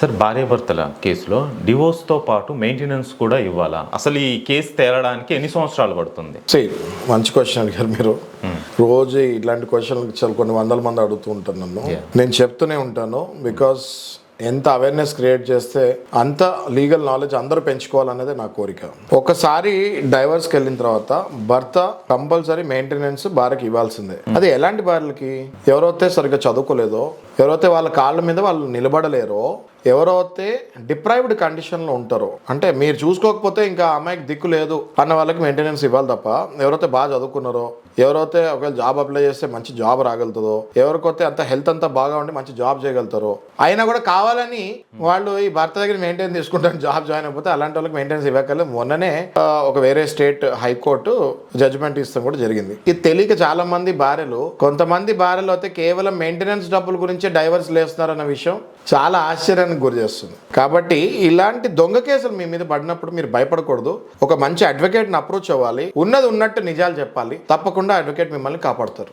Sir, భార్యాభర్తల కేసులో డివోర్స్తో పాటు మెయింటెనెన్స్ కూడా ఇవ్వాలా? అసలు ఈ కేసు తేలడానికి ఎన్ని సంవత్సరాలు పడుతుంది? మంచి క్వశ్చన్ అడిగారు మీరు. రోజు ఇట్లాంటి క్వశ్చన్లు చాలా కొన్ని వందల మంది అడుగుతూ ఉంటారు నన్ను. నేను చెప్తూనే ఉంటాను, బికాస్ ఎంత అవేర్నెస్ క్రియేట్ చేస్తే అంత లీగల్ నాలెడ్జ్ అందరూ పెంచుకోవాలనేది నా కోరిక. ఒకసారి డైవర్స్కి వెళ్ళిన తర్వాత భర్త కంపల్సరీ మెయింటెనెన్స్ భార్యకి ఇవ్వాల్సిందే. అది ఎలాంటి భార్యలకి? ఎవరైతే సరిగ్గా చదువుకోలేదో, ఎవరైతే వాళ్ళ కాళ్ళ మీద వాళ్ళు నిలబడలేరో, ఎవరైతే డిప్రైవ్డ్ కండిషన్లో ఉంటారో, అంటే మీరు చూసుకోకపోతే ఇంకా అమ్మాయికి దిక్కు లేదు అన్న వాళ్ళకి మెయింటెనెన్స్ ఇవ్వాలి తప్ప, ఎవరైతే బాగా చదువుకున్నారో, ఎవరైతే ఒకవేళ జాబ్ అప్లై చేస్తే మంచి జాబ్ రాగలుగుతుందో, ఎవరికైతే అంత హెల్త్ అంతా బాగా ఉండి మంచి జాబ్ చేయగలుగుతారో, అయినా కూడా కావాలని వాళ్ళు ఈ భర్త దగ్గర మెయింటైన్ తీసుకుంటారు జాబ్ జాయిన్ అయిపోతే, అలాంటి వాళ్ళకి మెయింటెనెన్స్ ఇవ్వక్కర్లేదు. మొన్ననే ఒక వేరే స్టేట్ హైకోర్టు జడ్జిమెంట్ ఇస్తాం కూడా జరిగింది. ఇది తెలియక చాలా మంది భార్యలు, కొంతమంది భార్యలు అయితే కేవలం మెయింటెనెన్స్ డబ్బుల గురించే డైవర్స్ లేస్తున్నారన్న విషయం చాలా ఆశ్చర్యానికి గురి చేస్తుంది. కాబట్టి ఇలాంటి దొంగ కేసులు మీ మీద పడినప్పుడు మీరు భయపడకూడదు. ఒక మంచి అడ్వకేట్ని అప్రోచ్ అవ్వాలి, ఉన్నది ఉన్నట్టు నిజాలు చెప్పాలి. తప్పకుండా అడ్వకేట్ మిమ్మల్ని కాపాడుతారు.